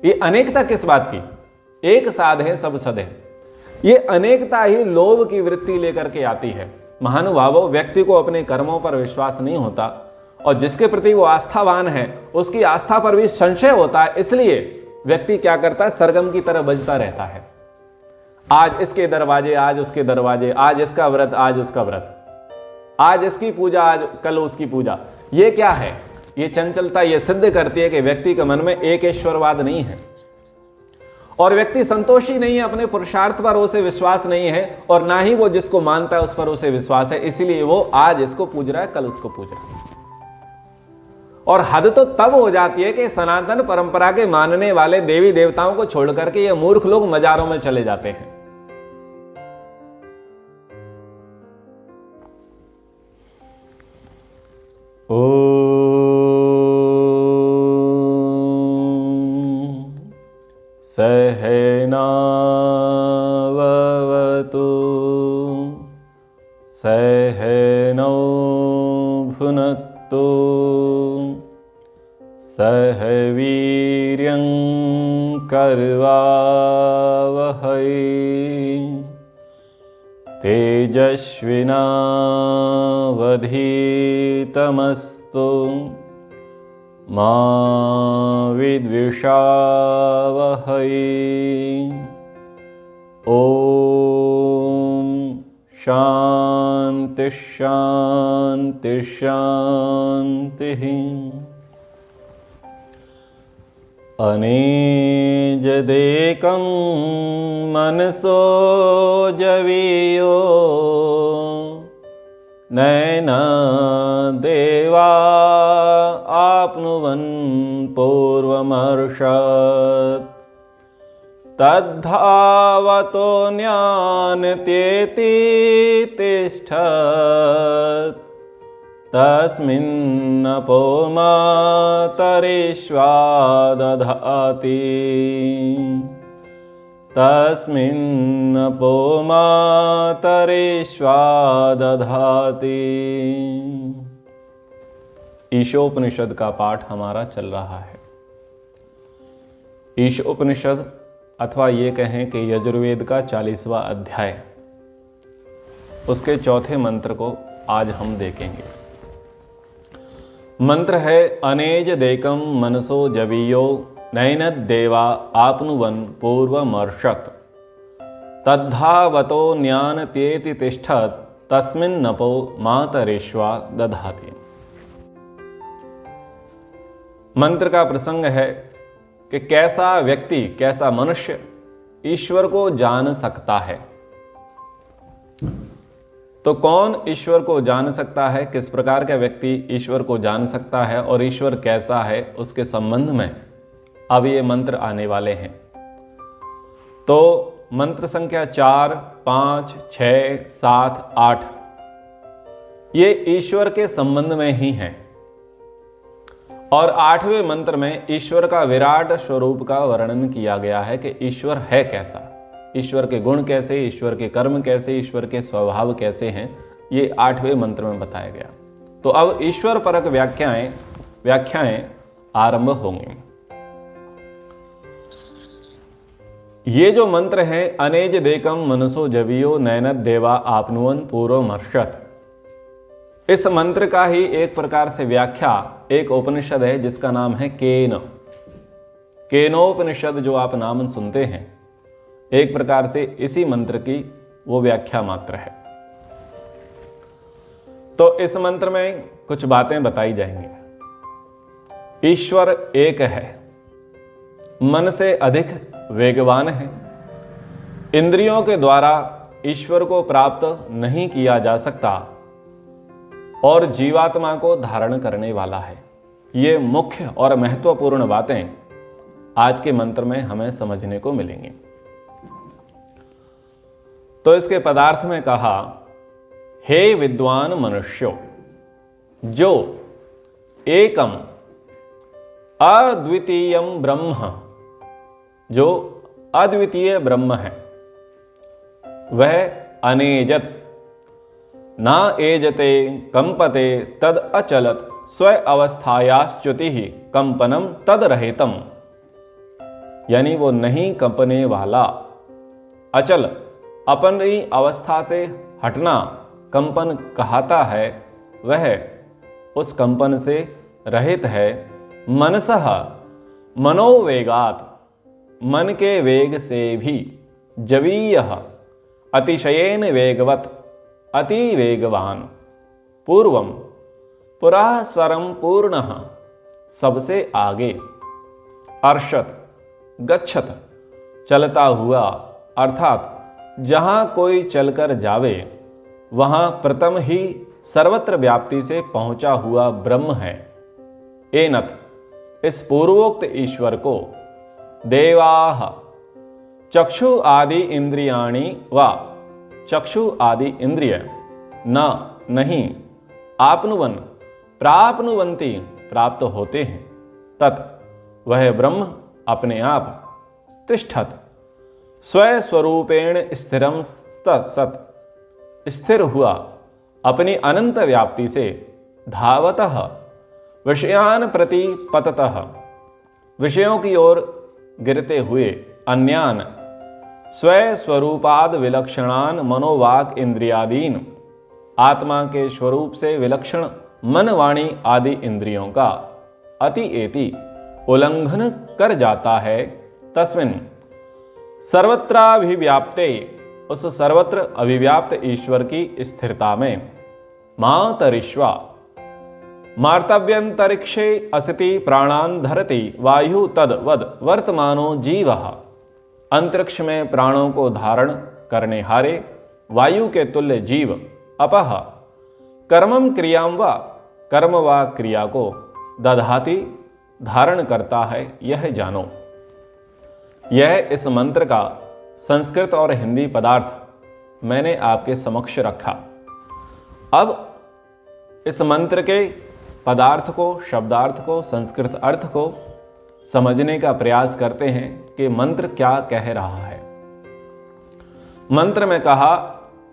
ये अनेकता किस बात की? एक साध है सब सद है। ये अनेकता ही लोभ की वृत्ति लेकर के आती है। महानुभावों, व्यक्ति को अपने कर्मों पर विश्वास नहीं होता और जिसके प्रति वो आस्थावान है उसकी आस्था पर भी संशय होता है। इसलिए व्यक्ति क्या करता है? सरगम की तरह बजता रहता है। आज इसके दरवाजे, आज उसके दरवाजे, आज इसका व्रत, आज उसका व्रत, आज इसकी पूजा, आज कल उसकी पूजा। ये क्या है? ये चंचलता ये सिद्ध करती है कि व्यक्ति के मन में एक ईश्वरवाद नहीं है और व्यक्ति संतोषी नहीं है, अपने पुरुषार्थ पर उसे विश्वास नहीं है और ना ही वो जिसको मानता है उस पर उसे विश्वास है। इसीलिए वो आज इसको पूज रहा है, कल उसको पूज रहा है। और हद तो तब हो जाती है कि सनातन परंपरा के मानने वाले देवी देवताओं को छोड़ करके ये मूर्ख लोग मजारों में चले जाते हैं। सहनावतु सहनौ भुनक्तु सह वीर्यं करवावहै तेजस्विनावधीतमस्तु मा विद्विषावहै। ओम शांति शांति शांति। अनेजदेकं मनसो जवीयो नैन देवा आप्नुवन् पूर्वमर्षत् तद्धावतोऽन्यान्त्येति तिष्ठत् तस्मिन्नपो मातरिष्वा दधाति तस्मिन्नपो मातरिष्वा दधाति। ईशोपनिषद का पाठ हमारा चल रहा है। ईशोपनिषद अथवा ये कहें कि यजुर्वेद का 40वां अध्याय, उसके चौथे मंत्र को आज हम देखेंगे। मंत्र है अनेज देकम मनसो जवीयो नैनद देवा आपनुवन पूर्वमर्षत् तद्धावतो न्यान त्येति तिष्ठत् तस्मिन्नपो मातरिष्वा दधाति। मंत्र का प्रसंग है कि कैसा व्यक्ति, कैसा मनुष्य ईश्वर को जान सकता है। तो कौन ईश्वर को जान सकता है, किस प्रकार का व्यक्ति ईश्वर को जान सकता है और ईश्वर कैसा है, उसके संबंध में अब ये मंत्र आने वाले हैं। तो मंत्र संख्या 4, 5, 6, 7, 8 ये ईश्वर के संबंध में ही हैं और 8वें मंत्र में ईश्वर का विराट स्वरूप का वर्णन किया गया है कि ईश्वर है कैसा, ईश्वर के गुण कैसे, ईश्वर के कर्म कैसे, ईश्वर के स्वभाव कैसे हैं, ये 8वें मंत्र में बताया गया। तो अब ईश्वर परक व्याख्याएं आरंभ होंगी। ये जो मंत्र है अनेज देकम मनसो जवीयो नैनद देवा आपनुवन पूर्वमर्षत्, इस मंत्र का ही एक प्रकार से व्याख्या एक उपनिषद है जिसका नाम है केनोपनिषद। जो आप नाम सुनते हैं, एक प्रकार से इसी मंत्र की वो व्याख्या मात्र है। तो इस मंत्र में कुछ बातें बताई जाएंगी। ईश्वर एक है, मन से अधिक वेगवान है, इंद्रियों के द्वारा ईश्वर को प्राप्त नहीं किया जा सकता और जीवात्मा को धारण करने वाला है। ये मुख्य और महत्वपूर्ण बातें आज के मंत्र में हमें समझने को मिलेंगी। तो इसके पदार्थ में कहा, हे विद्वान मनुष्यों, जो एकम अद्वितीयम ब्रह्म, जो अद्वितीय ब्रह्म है, वह अनेजत ना एजते कंपते तद अचलत स्व अवस्थायाश्च्युति कंपनम तद रहितम। यानी वो नहीं कंपने वाला। अचल, अपनी अवस्था से हटना कंपन कहता है, वह उस कंपन से रहित है। मनसः, मनोवेगात, मन के वेग से भी। जवीयः, अतिशयेन वेगवत, अति वेगवान। पूर्वम, पुरासरम पूर्णः, सबसे आगे। अर्षत, गच्छत, चलता हुआ, अर्थात जहाँ कोई चलकर जावे वहाँ प्रथम ही सर्वत्र व्याप्ति से पहुँचा हुआ ब्रह्म है। एनत, इस पूर्वोक्त ईश्वर को। देवाः, चक्षु आदि इंद्रियाणि व, चक्षु आदि इंद्रिय। न, नहीं। आपनुवन, प्राप्नुवन्ति, प्राप्त होते हैं। तत्, वह ब्रह्म अपने आप। तिष्ठत, स्वस्वरूपेण स्थिरम सत, स्थिर हुआ अपनी अनंत व्याप्ति से। धावतः, विषयान प्रति पततः, विषयों की ओर गिरते हुए। अन्यान, स्वस्वरूपाद विलक्षणान मनोवाक इंद्रियादीन, आत्मा के स्वरूप से विलक्षण मन वाणी आदि इंद्रियों का। अति एति, उल्लंघन कर जाता है। तस्मिन्, सर्वत्राभिव्याप्ते, उस सर्वत्र अभिव्याप्त ईश्वर की स्थिरता में। मातरिश्वा, मार्तव्यंतरिक्षे असति प्राणान धरति वायु तद्वद वर्तमानो जीवः, अंतरिक्ष में प्राणों को धारण करने हारे वायु के तुल्य जीव। अपह, कर्मम क्रियाम व, कर्म व क्रिया को। दधाति, धारण करता है, यह जानो। यह इस मंत्र का संस्कृत और हिंदी पदार्थ मैंने आपके समक्ष रखा। अब इस मंत्र के पदार्थ को, शब्दार्थ को, संस्कृत अर्थ को समझने का प्रयास करते हैं कि मंत्र क्या कह रहा है। मंत्र में कहा,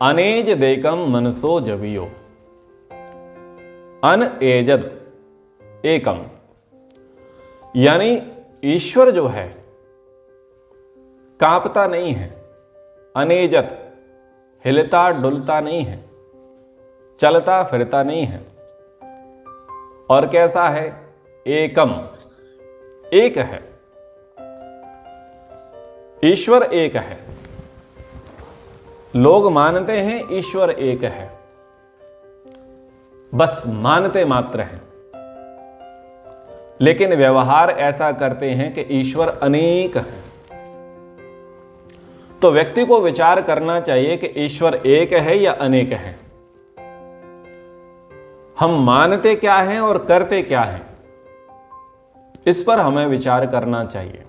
अनेज देकम मनसो जवियो। अनएजद, एकम, यानी ईश्वर जो है कांपता नहीं है। अनेजत, हिलता डुलता नहीं है, चलता फिरता नहीं है। और कैसा है? एकम, एक है। ईश्वर एक है। लोग मानते हैं ईश्वर एक है, बस मानते मात्र हैं, लेकिन व्यवहार ऐसा करते हैं कि ईश्वर अनेक है। तो व्यक्ति को विचार करना चाहिए कि ईश्वर एक है या अनेक है। हम मानते क्या हैं और करते क्या हैं, इस पर हमें विचार करना चाहिए।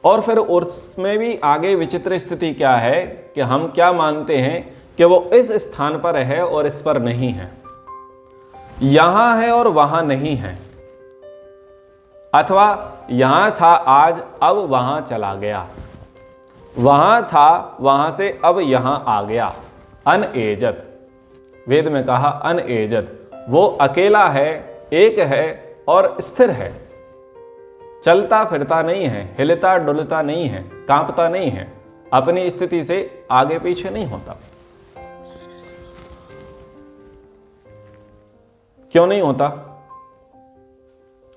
और फिर उसमें भी आगे विचित्र स्थिति क्या है कि हम क्या मानते हैं कि वो इस स्थान पर है और इस पर नहीं है, यहां है और वहां नहीं है, अथवा यहां था आज अब वहां चला गया, वहां था वहां से अब यहां आ गया। अनएजत, वेद में कहा अनएजत, वो अकेला है, एक है और स्थिर है, चलता फिरता नहीं है, हिलता डुलता नहीं है, कांपता नहीं है, अपनी स्थिति से आगे पीछे नहीं होता। क्यों नहीं होता?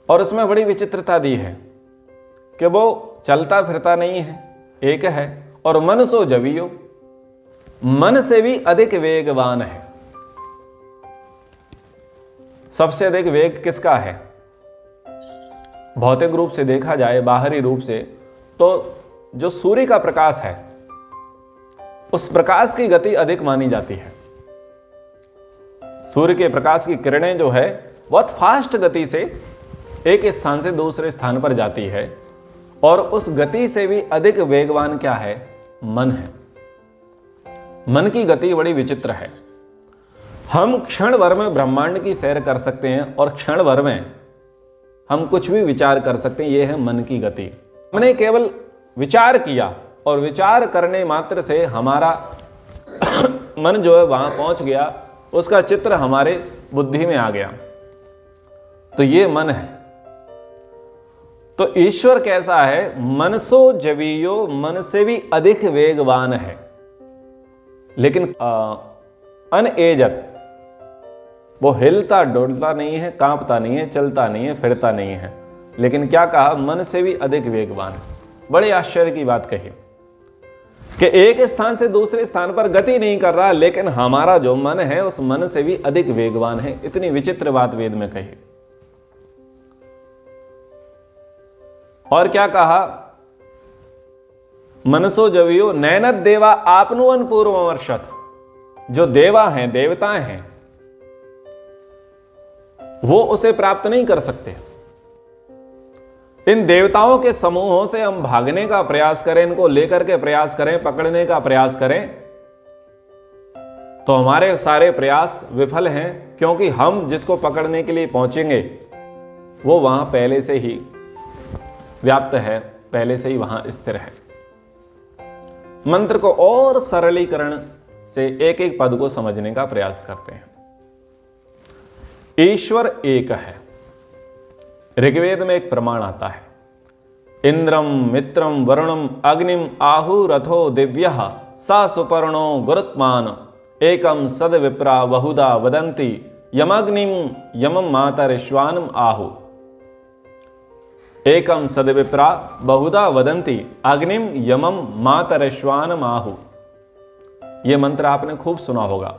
और उसमें बड़ी विचित्रता दी है कि वो चलता फिरता नहीं है, एक है, और मन सो जवियो, मन से भी अधिक वेगवान है। सबसे अधिक वेग किसका है? भौतिक रूप से देखा जाए, बाहरी रूप से, तो जो सूर्य का प्रकाश है उस प्रकाश की गति अधिक मानी जाती है। सूर्य के प्रकाश की किरणें जो है बहुत फास्ट गति से एक स्थान से दूसरे स्थान पर जाती है, और उस गति से भी अधिक वेगवान क्या है? मन है। मन की गति बड़ी विचित्र है। हम क्षण भर में ब्रह्मांड की सैर कर सकते हैं और क्षण भर में हम कुछ भी विचार कर सकते हैं। यह है मन की गति। हमने केवल विचार किया और विचार करने मात्र से हमारा मन जो है वहां पहुंच गया, उसका चित्र हमारे बुद्धि में आ गया, तो ये मन है। तो ईश्वर कैसा है? मनसो जवीयो, मन से भी अधिक वेगवान है, लेकिन अनएजत, वो हिलता डोलता नहीं है, कांपता नहीं है, चलता नहीं है, फिरता नहीं है, लेकिन क्या कहा? मन से भी अधिक वेगवान है। बड़े आश्चर्य की बात कही कि एक स्थान से दूसरे स्थान पर गति नहीं कर रहा, लेकिन हमारा जो मन है उस मन से भी अधिक वेगवान है। इतनी विचित्र बात वेद में कही। और क्या कहा? मनसो जवियो नैनत देवा आपनुअन पूर्वमर्शत। जो देवा हैं, देवताएं हैं, वो उसे प्राप्त नहीं कर सकते। इन देवताओं के समूहों से हम भागने का प्रयास करें, इनको लेकर के प्रयास करें, पकड़ने का प्रयास करें, तो हमारे सारे प्रयास विफल हैं, क्योंकि हम जिसको पकड़ने के लिए पहुंचेंगे वो वहां पहले से ही व्याप्त है, पहले से ही वहां स्थिर है। मंत्र को और सरलीकरण से एक एक पद को समझने का प्रयास करते हैं। ईश्वर एक है। ऋग्वेद में एक प्रमाण आता है, इंद्रम मित्रम वरुणम अग्निम आहुरथो दिव्यः सा सुपर्णो गुरुत्मान एकम सद विप्रा बहुधा वदंती यमग्निम यमम मातरिश्वानम आहु। एकम सद विप्रा बहुधा वदंती अग्निम यमम मातरिश्वानम आहु। यह मंत्र आपने खूब सुना होगा।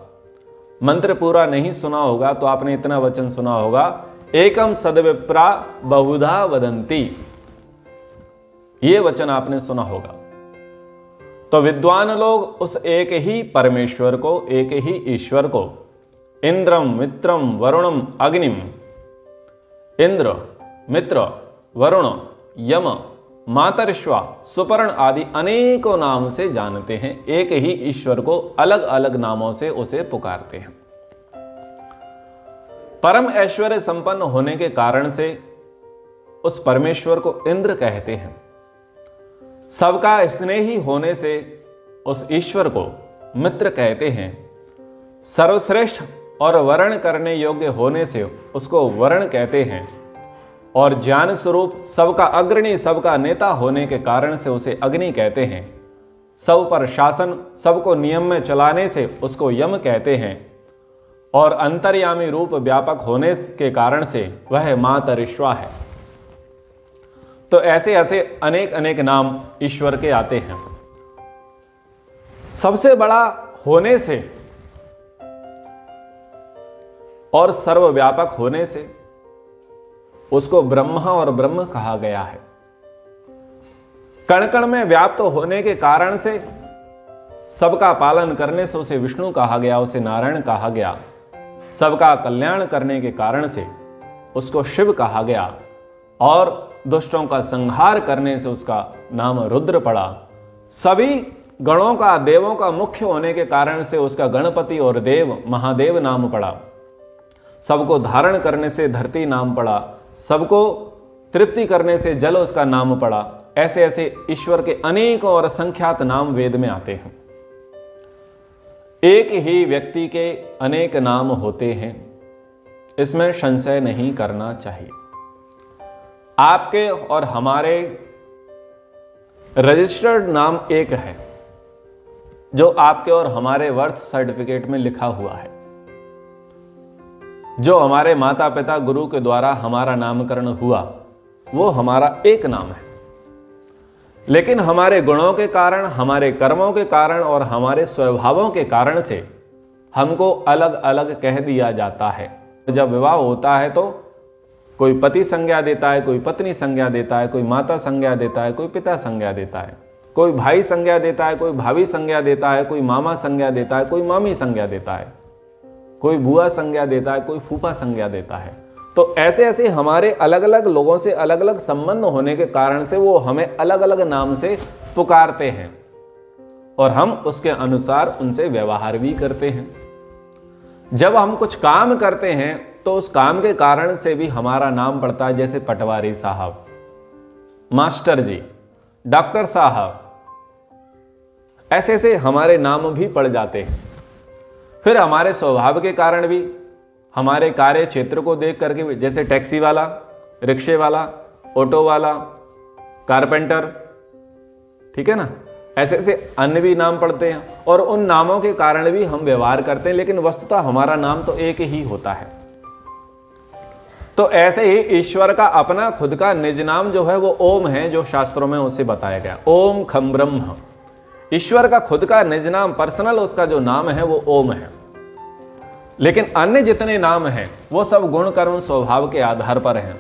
मंत्र पूरा नहीं सुना होगा तो आपने इतना वचन सुना होगा, एकम सदविप्रा बहुधा वदंती। यह वचन आपने सुना होगा। तो विद्वान लोग उस एक ही परमेश्वर को, एक ही ईश्वर को इंद्रम मित्रम वरुणम अग्निम, इंद्र, मित्र, वरुण, यम, मातरिश्वा, सुपर्ण आदि अनेकों नाम से जानते हैं। एक ही ईश्वर को अलग अलग नामों से उसे पुकारते हैं। परम ऐश्वर्य संपन्न होने के कारण से उस परमेश्वर को इंद्र कहते हैं। सबका स्नेही होने से उस ईश्वर को मित्र कहते हैं। सर्वश्रेष्ठ और वर्ण करने योग्य होने से उसको वर्ण कहते हैं। और ज्ञान स्वरूप सबका अग्रणी, सबका नेता होने के कारण से उसे अग्नि कहते हैं। सब पर शासन, सबको नियम में चलाने से उसको यम कहते हैं। और अंतर्यामी रूप व्यापक होने के कारण से वह मातरिश्वा है। तो ऐसे ऐसे अनेक अनेक नाम ईश्वर के आते हैं। सबसे बड़ा होने से और सर्वव्यापक होने से उसको ब्रह्मा और ब्रह्म कहा गया है। कण कण में व्याप्त होने के कारण से सबका पालन करने से उसे विष्णु कहा गया, उसे नारायण कहा गया। सबका कल्याण करने के कारण से उसको शिव कहा गया। और दुष्टों का संहार करने से उसका नाम रुद्र पड़ा। सभी गणों का, देवों का मुख्य होने के कारण से उसका गणपति और देव, महादेव नाम पड़ा। सबको धारण करने से धरती नाम पड़ा। सबको तृप्ति करने से जल उसका नाम पड़ा। ऐसे ऐसे ईश्वर के अनेकों और असंख्यात नाम वेद में आते हैं। एक ही व्यक्ति के अनेक नाम होते हैं, इसमें संशय नहीं करना चाहिए। आपके और हमारे रजिस्टर्ड नाम एक है, जो आपके और हमारे बर्थ सर्टिफिकेट में लिखा हुआ है। जो हमारे माता पिता गुरु के द्वारा हमारा नामकरण हुआ, वो हमारा एक नाम है। लेकिन हमारे गुणों के कारण, हमारे कर्मों के कारण और हमारे स्वभावों के कारण से हमको अलग अलग कह दिया जाता है। जब विवाह होता है तो कोई पति संज्ञा देता है, कोई पत्नी संज्ञा देता है, कोई माता संज्ञा देता है, कोई पिता संज्ञा देता है, कोई भाई संज्ञा देता है, कोई भाभी संज्ञा देता है, कोई मामा संज्ञा देता है, कोई मामी संज्ञा देता है, कोई बुआ संज्ञा देता है, कोई फूफा संज्ञा देता है। तो ऐसे ऐसे हमारे अलग अलग लोगों से अलग अलग संबंध होने के कारण से वो हमें अलग अलग नाम से पुकारते हैं और हम उसके अनुसार उनसे व्यवहार भी करते हैं। जब हम कुछ काम करते हैं तो उस काम के कारण से भी हमारा नाम पड़ता है, जैसे पटवारी साहब, मास्टर जी, डॉक्टर साहब, ऐसे ऐसे हमारे नाम भी पड़ जाते हैं। फिर हमारे स्वभाव के कारण भी, हमारे कार्य क्षेत्र को देख करके भी, जैसे टैक्सी वाला, रिक्शे वाला, ऑटो वाला, कारपेंटर, ठीक है ना, ऐसे ऐसे अन्य भी नाम पड़ते हैं और उन नामों के कारण भी हम व्यवहार करते हैं, लेकिन वस्तुतः हमारा नाम तो एक ही होता है। तो ऐसे ही ईश्वर का अपना खुद का निज नाम जो है वो ओम है, जो शास्त्रों में उसे बताया गया, ओम खम ब्रह्म। ईश्वर का खुद का निज नाम, पर्सनल उसका जो नाम है वो ओम है। लेकिन अन्य जितने नाम हैं वो सब गुण कर्म स्वभाव के आधार पर हैं।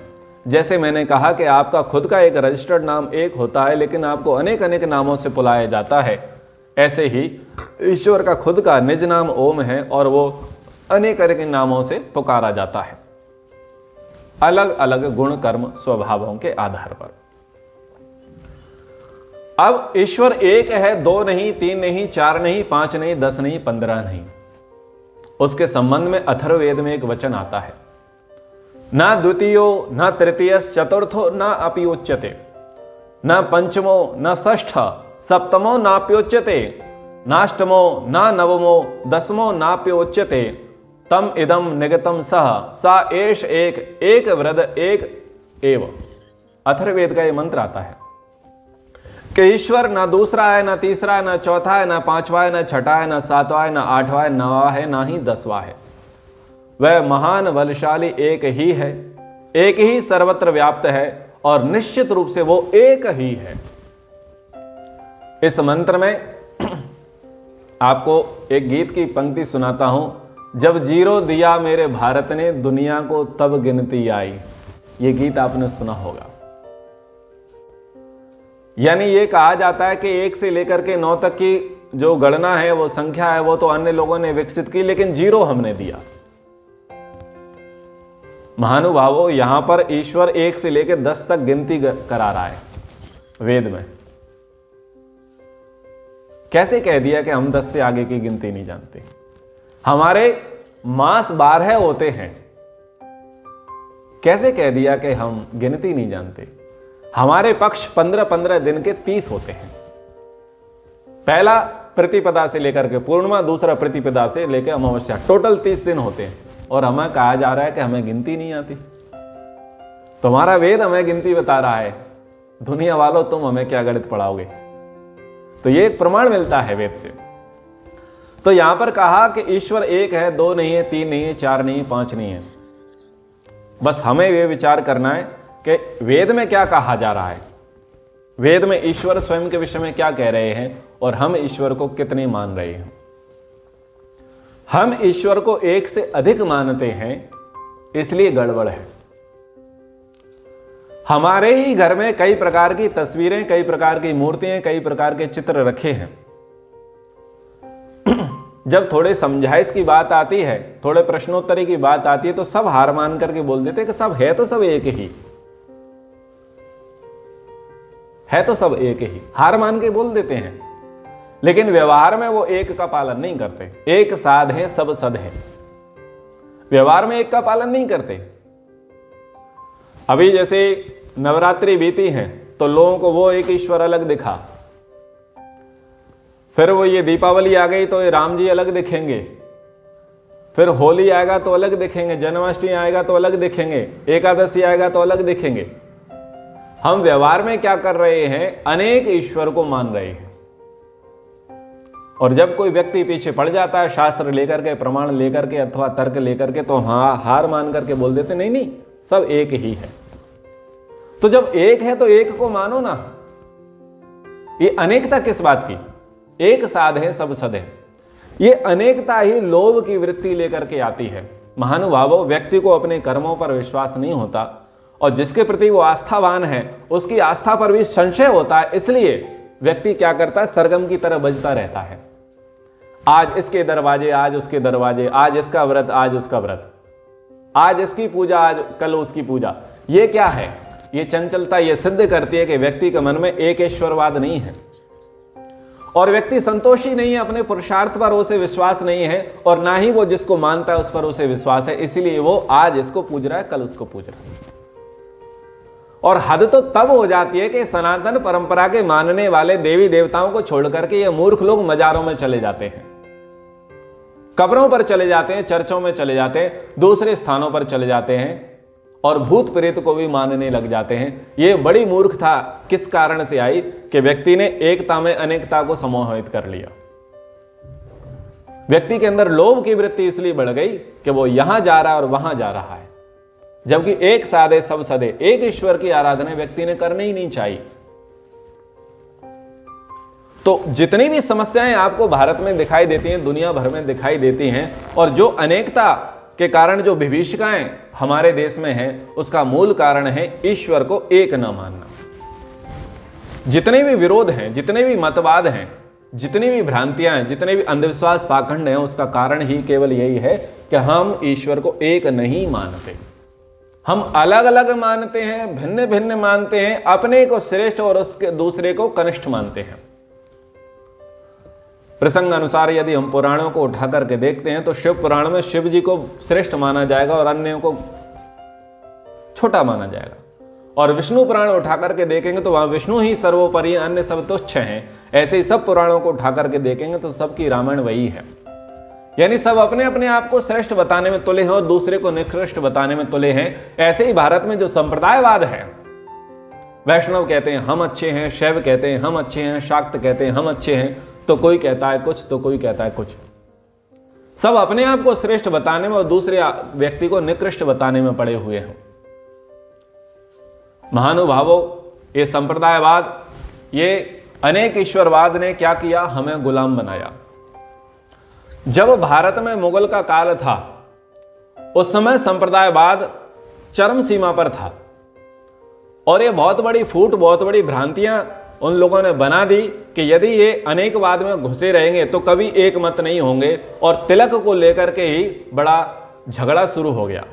जैसे मैंने कहा कि आपका खुद का एक रजिस्टर्ड नाम एक होता है, लेकिन आपको अनेक अनेक नामों से बुलाया जाता है, ऐसे ही ईश्वर का खुद का निज नाम ओम है और वो अनेक अनेक नामों से पुकारा जाता है, अलग अलग गुण कर्म स्वभावों के आधार पर। अब ईश्वर एक है, दो नहीं, तीन नहीं, चार नहीं, पांच नहीं, 10 नहीं, 15 नहीं। उसके संबंध में अथर्ववेद में एक वचन आता है, ना द्वितीयो न तृतीय चतुर्थो न अपि उच्यते, न पंचमो न षष्ठ सप्तमो नाप्योच्यते, नाष्टमो न नवमो दसमो नाप्योच्यते, तम इदम निगतम सह सा एष एक वृद एक एव। अथर्ववेद का ये मंत्र आता है कि ईश्वर ना दूसरा है, ना तीसरा है, ना चौथा है, ना पांचवा है, ना छठा है, ना सातवां है, ना आठवां है, नवा है, ना ही 10वां है। वह महान बलशाली एक ही है, एक ही सर्वत्र व्याप्त है और निश्चित रूप से वो एक ही है। इस मंत्र में आपको एक गीत की पंक्ति सुनाता हूं, जब जीरो दिया मेरे भारत ने दुनिया को तब गिनती आई। ये गीत आपने सुना होगा। यानी ये कहा जाता है कि 1 से लेकर के 9 तक की जो गणना है, वो संख्या है, वो तो अन्य लोगों ने विकसित की, लेकिन 0 हमने दिया। महानुभावों, यहां पर ईश्वर 1 से लेकर 10 तक गिनती करा रहा है वेद में। कैसे कह दिया कि हम 10 से आगे की गिनती नहीं जानते? हमारे मास 12 होते हैं, कैसे कह दिया कि हम गिनती नहीं जानते? हमारे पक्ष 15-15 दिन के 30 होते हैं। पहला प्रतिपदा से लेकर के पूर्णिमा, दूसरा प्रतिपदा से लेकर अमावस्या, टोटल 30 दिन होते हैं और हमें कहा जा रहा है कि हमें गिनती नहीं आती। तुम्हारा वेद हमें गिनती बता रहा है, दुनिया वालों तुम हमें क्या गणित पढ़ाओगे? तो ये एक प्रमाण मिलता है वेद से। तो यहां पर कहा कि ईश्वर एक है, 2 नहीं है, 3 नहीं है, 4 नहीं है, 5 नहीं है। बस हमें ये विचार करना है कि वेद में क्या कहा जा रहा है, वेद में ईश्वर स्वयं के विषय में क्या कह रहे हैं और हम ईश्वर को कितने मान रहे हैं। हम ईश्वर को एक से अधिक मानते हैं, इसलिए गड़बड़ है। हमारे ही घर में कई प्रकार की तस्वीरें, कई प्रकार की मूर्तियां, कई प्रकार के चित्र रखे हैं। जब थोड़े समझाइश की बात आती है, थोड़े प्रश्नोत्तरी की बात आती है, तो सब हार मान करके बोल देते हैं कि सब है तो सब एक ही है, तो सब एक ही, हार मान के बोल देते हैं। लेकिन व्यवहार में वो एक का पालन नहीं करते। एक साध है सब सद है, व्यवहार में एक का पालन नहीं करते। अभी जैसे नवरात्रि बीती है तो लोगों को वो एक ईश्वर अलग दिखा, फिर वो ये दीपावली आ गई तो ये राम जी अलग दिखेंगे, फिर होली आएगा तो अलग दिखेंगे, जन्माष्टमी आएगा तो अलग दिखेंगे, एकादशी आएगा तो अलग दिखेंगे। हम व्यवहार में क्या कर रहे हैं? अनेक ईश्वर को मान रहे हैं। और जब कोई व्यक्ति पीछे पड़ जाता है शास्त्र लेकर के, प्रमाण लेकर के अथवा तर्क लेकर के, तो हार मान करके बोल देते नहीं नहीं सब एक ही है। तो जब एक है तो एक को मानो ना। ये अनेकता किस बात की? एक साध है सब सद है। ये अनेकता ही लोभ की वृत्ति लेकर के आती है। महानुभावों, व्यक्ति को अपने कर्मों पर विश्वास नहीं होता और जिसके प्रति वो आस्थावान है उसकी आस्था पर भी संशय होता है। इसलिए व्यक्ति क्या करता है? सरगम की तरह बजता रहता है। आज इसके दरवाजे, आज उसके दरवाजे, आज इसका व्रत, आज उसका व्रत, आज इसकी पूजा, आज कल उसकी पूजा। ये क्या है? ये चंचलता ये सिद्ध करती है कि व्यक्ति के मन में एक ईश्वरवाद नहीं है और व्यक्ति संतोषी नहीं है, अपने पुरुषार्थ पर उसे विश्वास नहीं है और ना ही वो जिसको मानता है उस पर उसे विश्वास है। इसीलिए वो आज इसको पूज रहा है, कल उसको पूज रहा है। और हद तो तब हो जाती है कि सनातन परंपरा के मानने वाले देवी देवताओं को छोड़ करके ये मूर्ख लोग मजारों में चले जाते हैं, कब्रों पर चले जाते हैं, चर्चों में चले जाते हैं, दूसरे स्थानों पर चले जाते हैं और भूत प्रेत को भी मानने लग जाते हैं। ये बड़ी मूर्खता किस कारण से आई कि व्यक्ति ने एकता में अनेकता को समाहित कर लिया। व्यक्ति के अंदर लोभ की वृत्ति इसलिए बढ़ गई कि वो यहां जा रहा है और वहां जा रहा है, जबकि एक साधे सब सदे, एक ईश्वर की आराधना व्यक्ति ने करनी ही नहीं चाहिए। तो जितनी भी समस्याएं आपको भारत में दिखाई देती हैं, दुनिया भर में दिखाई देती हैं, और जो अनेकता के कारण जो विभीषिकाएं हमारे देश में हैं, उसका मूल कारण है ईश्वर को एक न मानना। जितने भी विरोध हैं, जितने भी मतवाद हैं, जितनी भी भ्रांतियां हैं, जितने भी अंधविश्वास पाखंड हैं, उसका कारण ही केवल यही है कि हम ईश्वर को एक नहीं मानते। हम अलग अलग मानते हैं, भिन्न भिन्न मानते हैं, अपने को श्रेष्ठ और उसके दूसरे को कनिष्ठ मानते हैं। प्रसंग अनुसार यदि हम पुराणों को उठा करके देखते हैं तो शिव पुराण में शिव जी को श्रेष्ठ माना जाएगा और अन्यों को छोटा माना जाएगा, और विष्णु पुराण उठा करके देखेंगे तो वहां विष्णु ही सर्वोपरि, अन्य सब तुच्छ हैं। ऐसे ही सब पुराणों को उठा करके देखेंगे तो सबकी रामायण वही है। यानी सब अपने अपने आप को श्रेष्ठ बताने में तुले हैं और दूसरे को निकृष्ट बताने में तुले हैं। ऐसे ही भारत में जो संप्रदायवाद है, वैष्णव कहते हैं हम अच्छे हैं, शैव कहते हैं हम अच्छे हैं, शाक्त कहते हैं हम अच्छे हैं, तो कोई कहता है कुछ तो कोई कहता है कुछ। सब अपने आप को श्रेष्ठ बताने में और दूसरे व्यक्ति को निकृष्ट बताने में पड़े हुए हैं। महानुभावों, ये संप्रदायवाद, ये अनेक ईश्वरवाद ने क्या किया, हमें गुलाम बनाया। जब भारत में मुगल का काल था, उस समय संप्रदायवाद चरम सीमा पर था, और ये बहुत बड़ी फूट, बहुत बड़ी भ्रांतियां उन लोगों ने बना दी कि यदि ये अनेकवाद में घुसे रहेंगे तो कभी एक मत नहीं होंगे, और तिलक को लेकर के ही बड़ा झगड़ा शुरू हो गया।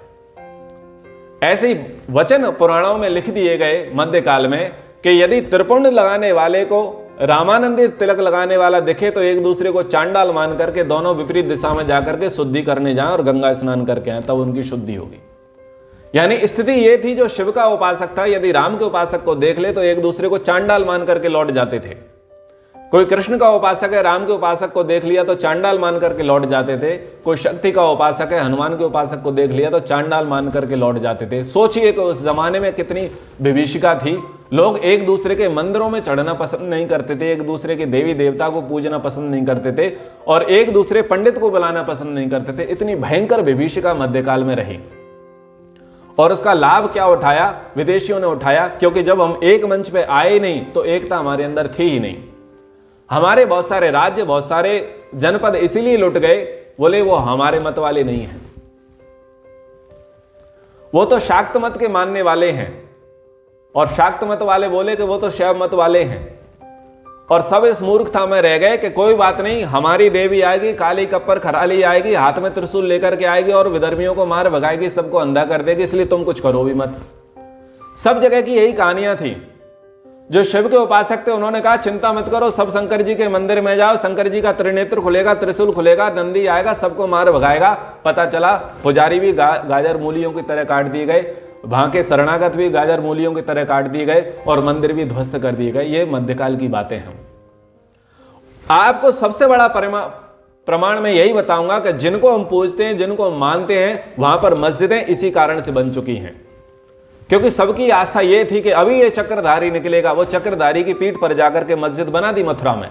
ऐसे ही वचन पुराणों में लिख दिए गए मध्यकाल में कि यदि त्रिपुंड लगाने वाले को रामानंदित तिलक लगाने वाला दिखे तो एक दूसरे को चांडाल मान करके दोनों विपरीत दिशा में जाकर के शुद्धि करने जाएं और गंगा स्नान करके आए, तब उनकी शुद्धि होगी। यानी स्थिति ये थी, जो शिव का उपासक था यदि राम के उपासक को देख ले तो एक दूसरे को चांडाल मान करके लौट जाते थे। कोई कृष्ण का उपासक है, राम के उपासक को देख लिया तो चांडाल मान करके लौट जाते थे। कोई शक्ति का उपासक है, हनुमान के उपासक को देख लिया तो चांडाल मान करके लौट जाते थे। सोचिए कि उस जमाने में कितनी विभीषिका थी। लोग एक दूसरे के मंदिरों में चढ़ना पसंद नहीं करते थे, एक दूसरे के देवी देवता को पूजना पसंद नहीं करते थे, और एक दूसरे पंडित को बुलाना पसंद नहीं करते थे। इतनी भयंकर विभीषिका मध्यकाल में रही, और उसका लाभ क्या उठाया? विदेशियों ने उठाया, क्योंकि जब हम एक मंच पे आए नहीं तो एकता हमारे अंदर थी ही नहीं। हमारे बहुत सारे राज्य, बहुत सारे जनपद इसीलिए लुट गए, बोले वो हमारे मत वाले नहीं हैं, वो तो शाक्त मत के मानने वाले हैं, और शाक्त मत वाले बोले कि वो तो शैव मत वाले हैं। और सब इस मूर्खता में रह गए कि कोई बात नहीं, हमारी देवी आएगी, काली कप्पर खराली आएगी, हाथ में त्रिशूल लेकर के आएगी और विधर्मियों को मार भगाएगी, सबको अंधा कर देगी, इसलिए तुम कुछ करो भी मत। सब जगह की यही कहानियां थी। जो शिव के उपासक थे उन्होंने कहा चिंता मत करो, सब शंकर जी के मंदिर में जाओ, शंकर जी का त्रिनेत्र खुलेगा, त्रिशूल खुलेगा, नंदी आएगा, सबको मार भगाएगा। पता चला पुजारी भी गाजर मूलियों की तरह काट दिए गए, वहां के शरणागत भी गाजर मूलियों की तरह काट दिए गए, और मंदिर भी ध्वस्त कर दिए गए। ये मध्यकाल की बातें हैं। आपको सबसे बड़ा प्रमाण मैं यही बताऊंगा कि जिनको हम पूजते हैं, जिनको हम मानते हैं, वहां पर मस्जिदें इसी कारण से बन चुकी हैं, क्योंकि सबकी आस्था यह थी कि अभी ये चक्रधारी निकलेगा। वो चक्रधारी की पीठ पर जाकर के मस्जिद बना दी मथुरा में।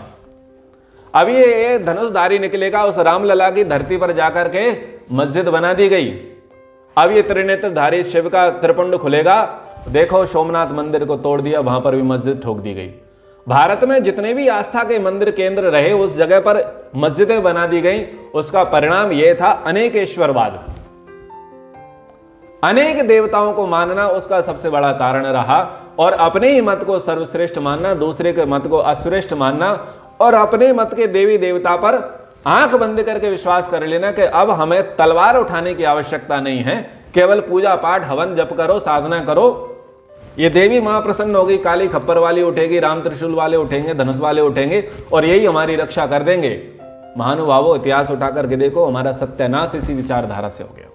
अभी ये धनुषधारी निकलेगा, उस रामलला की धरती पर जाकर के मस्जिद बना दी गई। अब ये त्रिनेत्रधारी शिव का त्रिपुंड खुलेगा, देखो सोमनाथ मंदिर को तोड़ दिया, वहां पर भी मस्जिद ठोक दी गई। भारत में जितने भी आस्था के मंदिर केंद्र रहे, उस जगह पर मस्जिदें बना दी गई। उसका परिणाम यह था अनेकेश्वरवाद, अनेक देवताओं को मानना उसका सबसे बड़ा कारण रहा, और अपने ही मत को सर्वश्रेष्ठ मानना, दूसरे के मत को अश्रेष्ठ मानना, और अपने मत के देवी देवता पर आंख बंद करके विश्वास कर लेना कि अब हमें तलवार उठाने की आवश्यकता नहीं है, केवल पूजा पाठ हवन जप करो, साधना करो, ये देवी मां प्रसन्न होगी, काली खप्पर वाली उठेगी, राम त्रिशूल वाले उठेंगे, धनुष वाले उठेंगे, और यही हमारी रक्षा कर देंगे। महानुभावों, इतिहास उठा करके देखो, हमारा सत्यानाश इसी विचारधारा से हो गया।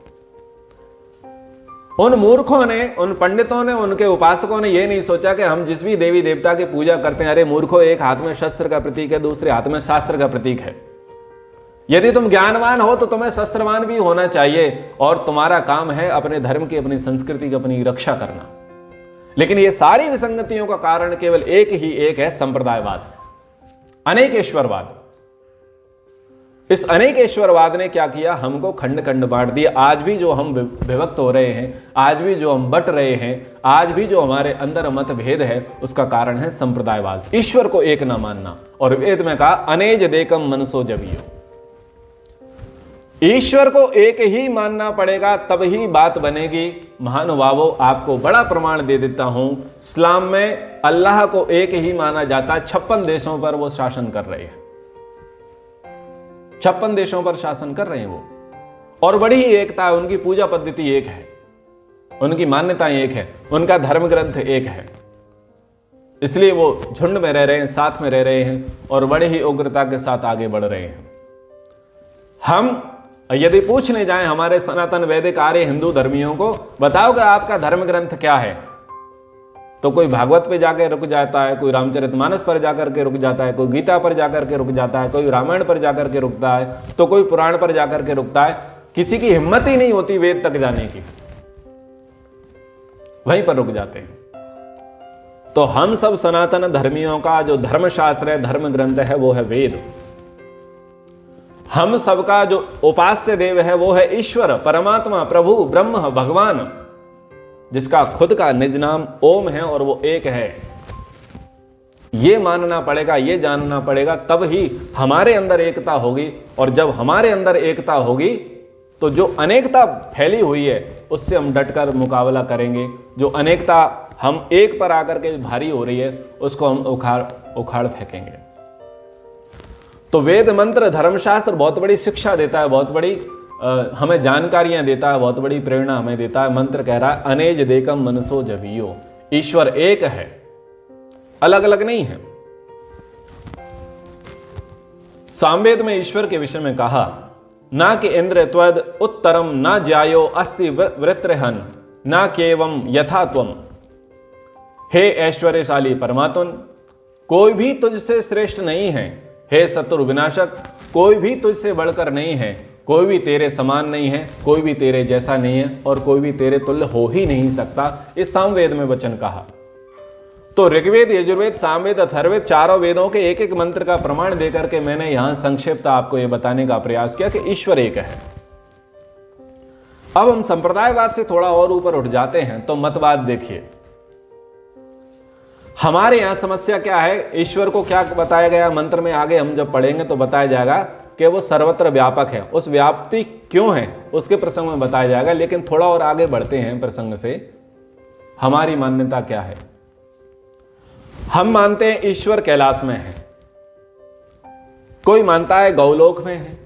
उन मूर्खों ने, उन पंडितों ने, उनके उपासकों ने यह नहीं सोचा कि हम जिस भी देवी देवता की पूजा करते हैं, अरे मूर्खों, एक हाथ में शस्त्र का प्रतीक है, दूसरे हाथ में शास्त्र का प्रतीक है। यदि तुम ज्ञानवान हो तो तुम्हें शस्त्रवान भी होना चाहिए, और तुम्हारा काम है अपने धर्म की, अपनी संस्कृति की, अपनी रक्षा करना। लेकिन ये सारी विसंगतियों का कारण केवल एक ही एक है, संप्रदायवाद, अनेकेश्वरवाद। इस अनेकेश्वरवाद ने क्या किया, हमको खंड खंड बांट दिया। आज भी जो हम विभक्त हो रहे हैं, आज भी जो हम बट रहे हैं, आज भी जो हमारे अंदर मतभेद है, उसका कारण है संप्रदायवाद, ईश्वर को एक ना मानना। और वेद में कहा अनेज देकम मनसो जबियो, ईश्वर को एक ही मानना पड़ेगा, तब ही बात बनेगी। महानुभावों, आपको बड़ा प्रमाण दे देता हूं, इस्लाम में अल्लाह को एक ही माना जाता है। 56 देशों पर वो शासन कर रहे हैं, 56 देशों पर शासन कर रहे हैं वो, और बड़ी ही एकता है। उनकी पूजा पद्धति एक है, उनकी मान्यताएं एक है, उनका धर्म ग्रंथ एक है। इसलिए वो झुंड में रह रहे हैं, साथ में रह रहे हैं, और बड़े ही उग्रता के साथ आगे बढ़ रहे हैं। हम यदि पूछने जाएं हमारे सनातन वैदिक आर्य हिंदू धर्मियों को, बताओ कि आपका धर्म ग्रंथ क्या है, तो कोई भागवत पे जाकर रुक जाता है, कोई रामचरितमानस पर जाकर के रुक जाता है, कोई गीता पर जाकर के रुक जाता है, कोई रामायण पर जाकर के रुकता है, तो कोई पुराण पर जाकर के रुकता है। किसी की हिम्मत ही नहीं होती वेद तक जाने की, वहीं पर रुक जाते हैं। तो हम सब सनातन धर्मियों का जो धर्मशास्त्र है, धर्म ग्रंथ है, वो है वेद। हम सबका जो उपास्य देव है वो है ईश्वर, परमात्मा, प्रभु, ब्रह्म, भगवान, जिसका खुद का निज नाम ओम है और वो एक है। ये मानना पड़ेगा, ये जानना पड़ेगा, तब ही हमारे अंदर एकता होगी। और जब हमारे अंदर एकता होगी तो जो अनेकता फैली हुई है उससे हम डटकर मुकाबला करेंगे। जो अनेकता हम एक पर आकर के भारी हो रही है उसको हम उखाड़ फेंकेंगे। तो वेद मंत्र धर्मशास्त्र बहुत बड़ी शिक्षा देता है, बहुत बड़ी हमें जानकारियां देता है, बहुत बड़ी प्रेरणा हमें देता है। मंत्र कह रहा है अनेज देकम मनसो जबियो, ईश्वर एक है, अलग अलग नहीं है। सामवेद में ईश्वर के विषय में कहा ना कि इंद्र त्वद उत्तरम ना ज्यायो अस्ति वृत्रहन ना केवम यथा त्वम। हे ऐश्वर्यशाली परमात्मन, कोई भी तुझसे श्रेष्ठ नहीं है। हे शत्रु विनाशक, कोई भी तुझसे बढ़कर नहीं है, कोई भी तेरे समान नहीं है, कोई भी तेरे जैसा नहीं है, और कोई भी तेरे तुल्य हो ही नहीं सकता। इस सामवेद में वचन कहा। तो ऋग्वेद, यजुर्वेद, सामवेद, अथर्ववेद, चारों वेदों के एक एक मंत्र का प्रमाण देकर के मैंने यहां संक्षिप्त आपको यह बताने का प्रयास किया कि ईश्वर एक है। अब हम संप्रदायवाद से थोड़ा और ऊपर उठ जाते हैं तो मतवाद देखिए। हमारे यहां समस्या क्या है, ईश्वर को क्या बताया गया मंत्र में, आगे हम जब पढ़ेंगे तो बताया जाएगा कि वो सर्वत्र व्यापक है। उस व्याप्ति क्यों है उसके प्रसंग में बताया जाएगा। लेकिन थोड़ा और आगे बढ़ते हैं प्रसंग से। हमारी मान्यता क्या है? हम मानते हैं ईश्वर कैलाश में है, कोई मानता है गौलोक में है,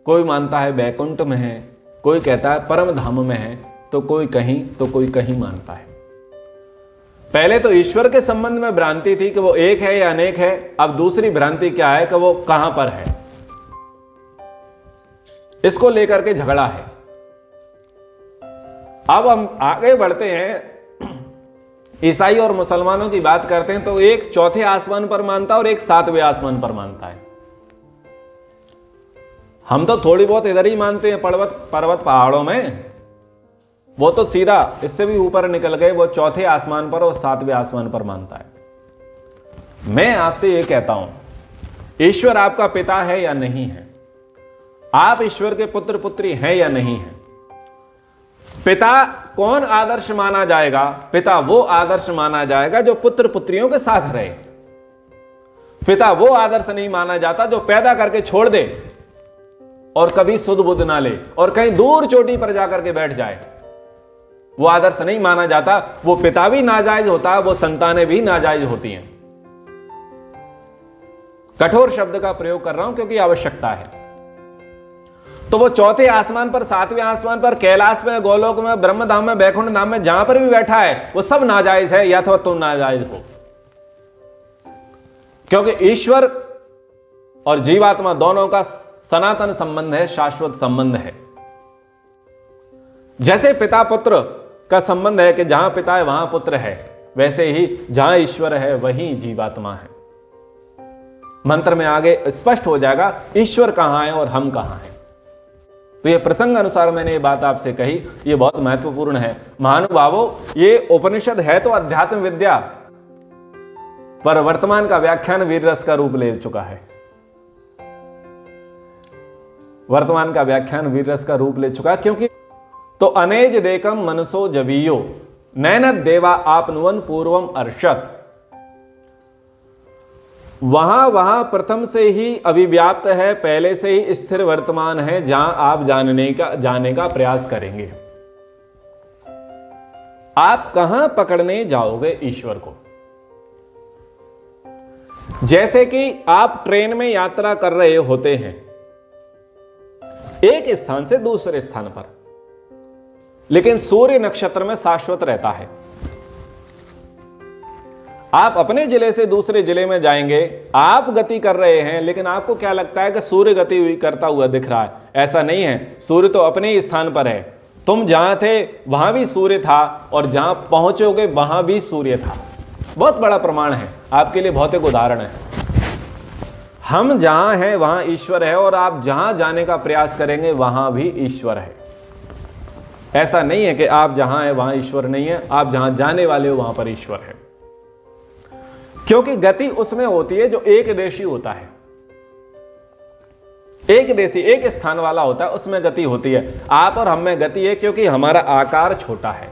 कोई मानता है बैकुंठ में है, कोई कहता है परम धाम में है, तो कोई कहीं मानता है। पहले तो ईश्वर के संबंध में भ्रांति थी कि वो एक है या अनेक है। अब दूसरी भ्रांति क्या है कि वो कहां पर है, इसको लेकर के झगड़ा है। अब हम आगे बढ़ते हैं, ईसाई और मुसलमानों की बात करते हैं तो एक चौथे आसमान पर मानता है और एक सातवें आसमान पर मानता है। हम तो थोड़ी बहुत इधर ही मानते हैं, पर्वत पहाड़ों में। वो तो सीधा इससे भी ऊपर निकल गए, वो चौथे आसमान पर और सातवें आसमान पर मानता है। मैं आपसे ये कहता हूं, ईश्वर आपका पिता है या नहीं है? आप ईश्वर के पुत्र पुत्री हैं या नहीं है? पिता कौन आदर्श माना जाएगा? पिता वो आदर्श माना जाएगा जो पुत्र पुत्रियों के साथ रहे। पिता वो आदर्श नहीं माना जाता जो पैदा करके छोड़ दे और कभी सुध बुध ना ले और कहीं दूर चोटी पर जाकर के बैठ जाए। वो आदर्श नहीं माना जाता। वो पिता भी नाजायज होता है, वो संतानें भी नाजायज होती हैं। कठोर शब्द का प्रयोग कर रहा हूं क्योंकि आवश्यकता है। तो वो चौथे आसमान पर, सातवें आसमान पर, कैलाश में, गोलोक में, ब्रह्मधाम में, बैकुंठ धाम में, जहां पर भी बैठा है वो सब नाजायज है, या तो तुम नाजायज हो। क्योंकि ईश्वर और जीवात्मा दोनों का सनातन संबंध है, शाश्वत संबंध है। जैसे पिता पुत्र का संबंध है कि जहां पिता है वहां पुत्र है, वैसे ही जहां ईश्वर है वहीं जीवात्मा है। मंत्र में आगे स्पष्ट हो जाएगा ईश्वर कहां है और हम कहां हैं। तो ये प्रसंग अनुसार मैंने ये बात आपसे कही, ये बहुत महत्वपूर्ण है। महानुभावों, ये उपनिषद है तो अध्यात्म विद्या, पर वर्तमान का व्याख्यान वीर रस का रूप ले चुका है। वर्तमान का व्याख्यान वीर रस का रूप ले चुका है, क्योंकि तो अनेज देकम मनसो जबीयो नैनत देवा आपनुवन पूर्वम अर्षत, वहां प्रथम से ही अभिव्याप्त है, पहले से ही स्थिर वर्तमान है, जहां आप जाने का प्रयास करेंगे। आप कहां पकड़ने जाओगे ईश्वर को? जैसे कि आप ट्रेन में यात्रा कर रहे होते हैं एक स्थान से दूसरे स्थान पर, लेकिन सूर्य नक्षत्र में शाश्वत रहता है। आप अपने जिले से दूसरे जिले में जाएंगे, आप गति कर रहे हैं, लेकिन आपको क्या लगता है कि सूर्य गति करता हुआ दिख रहा है? ऐसा नहीं है, सूर्य तो अपने ही स्थान पर है। तुम जहां थे वहां भी सूर्य था और जहां पहुंचोगे वहां भी सूर्य था। बहुत बड़ा प्रमाण है, आपके लिए भौतिक उदाहरण है। हम जहां हैं वहां ईश्वर है और आप जहां जाने का प्रयास करेंगे वहां भी ईश्वर है। ऐसा नहीं है कि आप जहां हैं वहां ईश्वर नहीं है, आप जहां जाने वाले हो वहां पर ईश्वर है। क्योंकि गति उसमें होती है जो एक देशी होता है, एक देशी एक स्थान वाला होता है, उसमें गति होती है। आप और हम में गति है क्योंकि हमारा आकार छोटा है,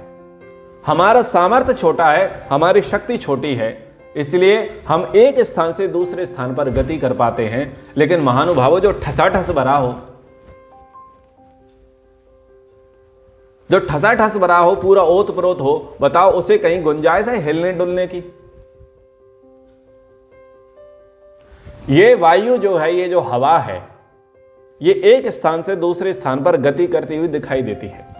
हमारा सामर्थ्य छोटा है, हमारी शक्ति छोटी है, इसलिए हम एक स्थान से दूसरे स्थान पर गति कर पाते हैं। लेकिन महानुभावों, जो ठसाठस भरा हो, जो ठसाठस भरा हो, पूरा ओत प्रोत हो, बताओ उसे कहीं गुंजाइश है हिलने डुलने की? ये वायु जो है, ये जो हवा है, ये एक स्थान से दूसरे स्थान पर गति करती हुई दिखाई देती है।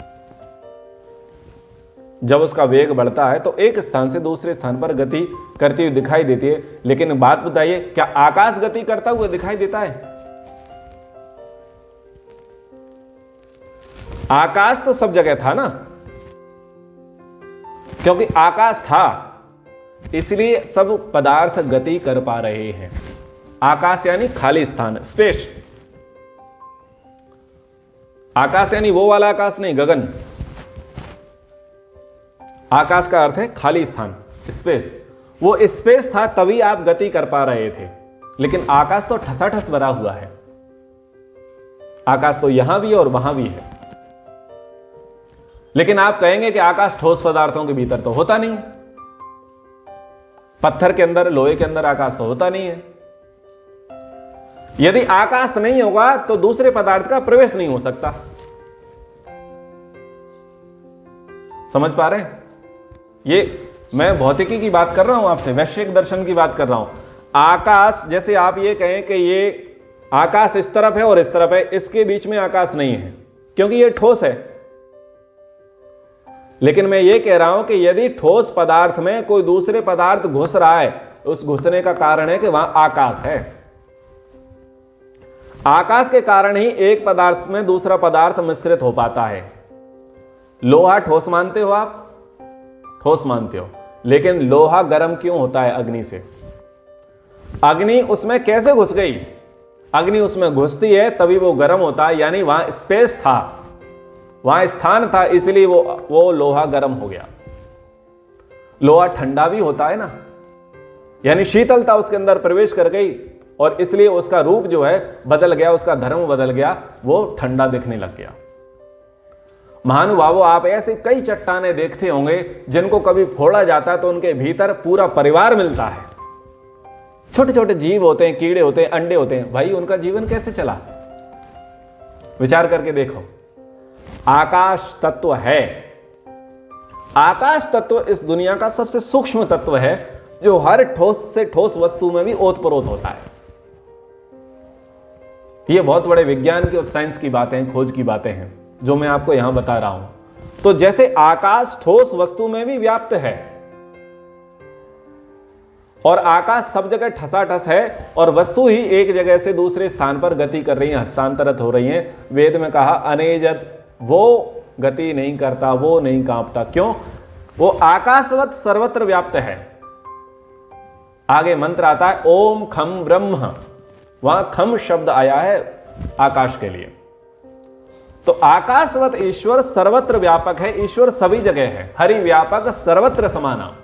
जब उसका वेग बढ़ता है तो एक स्थान से दूसरे स्थान पर गति करती हुई दिखाई देती है। लेकिन बात बताइए, क्या आकाश गति करता हुआ दिखाई देता है? आकाश तो सब जगह था ना, क्योंकि आकाश था इसलिए सब पदार्थ गति कर पा रहे हैं। आकाश यानी खाली स्थान, स्पेस। आकाश यानी वो वाला आकाश नहीं, गगन। आकाश का अर्थ है खाली स्थान, स्पेस। वो स्पेस था तभी आप गति कर पा रहे थे, लेकिन आकाश तो ठसाठस भरा हुआ है। आकाश तो यहां भी है और वहां भी है। लेकिन आप कहेंगे कि आकाश ठोस पदार्थों के भीतर तो होता नहीं, पत्थर के अंदर, लोहे के अंदर आकाश तो होता नहीं है। यदि आकाश नहीं होगा तो दूसरे पदार्थ का प्रवेश नहीं हो सकता। समझ पा रहे हैं? ये मैं भौतिकी की बात कर रहा हूं आपसे, वैश्विक दर्शन की बात कर रहा हूं। आकाश, जैसे आप ये कहें कि ये आकाश इस तरफ है और इस तरफ है, इसके बीच में आकाश नहीं है क्योंकि ये ठोस है। लेकिन मैं ये कह रहा हूं कि यदि ठोस पदार्थ में कोई दूसरे पदार्थ घुस रहा है, उस घुसने का कारण है कि वहां आकाश है। आकाश के कारण ही एक पदार्थ में दूसरा पदार्थ मिश्रित हो पाता है। लोहा ठोस मानते हो आप? ठोस मानते हो, लेकिन लोहा गर्म क्यों होता है अग्नि से? अग्नि उसमें कैसे घुस गई? अग्नि उसमें घुसती है तभी वो गर्म होता है, यानी वहां स्पेस था, वहां स्थान था, इसलिए वो लोहा गर्म हो गया। लोहा ठंडा भी होता है ना, यानी शीतलता उसके अंदर प्रवेश कर गई और इसलिए उसका रूप जो है बदल गया, उसका धर्म बदल गया, वो ठंडा दिखने लग गया। महानुभावों, आप ऐसे कई चट्टानें देखते होंगे जिनको कभी फोड़ा जाता है तो उनके भीतर पूरा परिवार मिलता है। छोटे छोटे जीव होते हैं, कीड़े होते हैं, अंडे होते हैं। भाई, उनका जीवन कैसे चला? विचार करके देखो। आकाश तत्व है, आकाश तत्व इस दुनिया का सबसे सूक्ष्म तत्व है, जो हर ठोस से ठोस वस्तु में भी ओतप्रोत होता है। ये बहुत बड़े विज्ञान की और साइंस की बातें, खोज की बातें हैं जो मैं आपको यहां बता रहा हूं। तो जैसे आकाश ठोस वस्तु में भी व्याप्त है और आकाश सब जगह ठसाठस है और वस्तु ही एक जगह से दूसरे स्थान पर गति कर रही है, हस्तांतरित हो रही है। वेद में कहा अनेजत, वो गति नहीं करता, वो नहीं कांपता। क्यों? वो आकाशवत सर्वत्र व्याप्त है। आगे मंत्र आता है ओम खम ब्रह्म। वहां खम शब्द आया है आकाश के लिए। तो आकाशवत ईश्वर सर्वत्र व्यापक है, ईश्वर सभी जगह है, हरि व्यापक सर्वत्र समाना।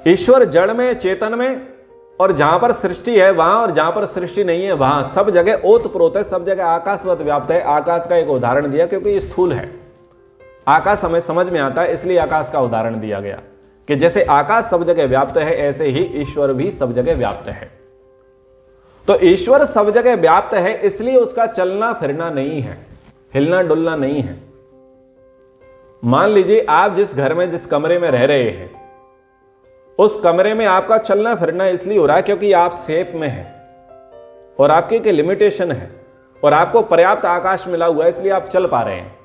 ईश्वर जड़ में, चेतन में, और जहां पर सृष्टि है वहां, और जहां पर सृष्टि नहीं है वहां, सब जगह ओतप्रोत है, सब जगह आकाशवत व्याप्त है। आकाश का एक उदाहरण दिया क्योंकि ये स्थूल है, आकाश हमें समझ में आता है, इसलिए आकाश का उदाहरण दिया गया कि जैसे आकाश सब जगह व्याप्त है ऐसे ही ईश्वर भी सब जगह व्याप्त है। तो ईश्वर सब जगह व्याप्त है इसलिए उसका चलना फिरना नहीं है, हिलना डुलना नहीं है। मान लीजिए आप जिस घर में, जिस कमरे में रह रहे हैं, उस कमरे में आपका चलना फिरना इसलिए हो रहा है क्योंकि आप सेफ में हैं और आपकी एक लिमिटेशन है और आपको पर्याप्त आकाश मिला हुआ है, इसलिए आप चल पा रहे हैं।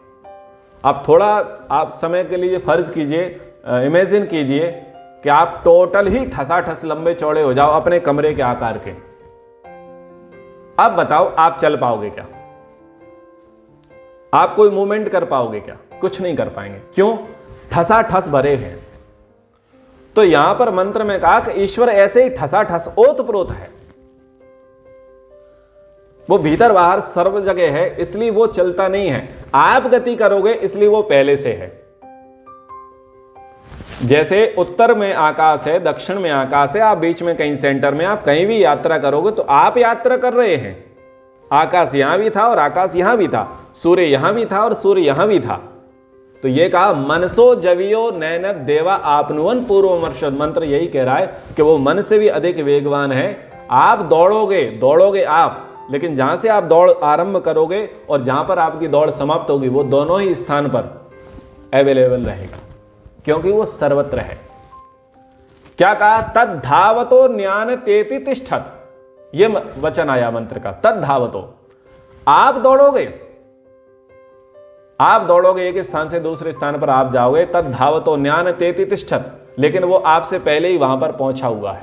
आप थोड़ा, आप समय के लिए फर्ज कीजिए, इमेजिन कीजिए कि आप टोटल ही ठसाठस लंबे चौड़े हो जाओ अपने कमरे के आकार के। अब बताओ आप चल पाओगे क्या? आप कोई मूवमेंट कर पाओगे क्या? कुछ नहीं कर पाएंगे। क्यों? ठसाठस भरे हैं। तो यहां पर मंत्र में कहा कि ईश्वर ऐसे ही ठसाठस ओतप्रोत है, वो भीतर बाहर सर्व जगह है, इसलिए वो चलता नहीं है। आप गति करोगे इसलिए वो पहले से है। जैसे उत्तर में आकाश है, दक्षिण में आकाश है, आप बीच में कहीं सेंटर में, आप कहीं भी यात्रा करोगे तो आप यात्रा कर रहे हैं। आकाश यहां भी था और आकाश यहां भी था, सूर्य यहां भी था और सूर्य यहां भी था। तो ये कहा मनसो जवियो नैनद देवा आपनुवन पूर्वमर्शद। मंत्र यही कह रहा है कि वो मन से भी अधिक वेगवान है। आप दौड़ोगे आप, लेकिन जहां से आप दौड़ आरंभ करोगे और जहां पर आपकी दौड़ समाप्त होगी वो दोनों ही स्थान पर अवेलेबल रहेगा, क्योंकि वो सर्वत्र है। क्या कहा? तद धावतो न्यान तेति तिष्ठत। ये वचन आया मंत्र का, तद धावतो। आप दौड़ोगे एक स्थान से दूसरे स्थान पर आप जाओगे, तद धावतो न्यान तेति तिष्ठत, लेकिन वो आपसे पहले ही वहां पर पहुंचा हुआ है।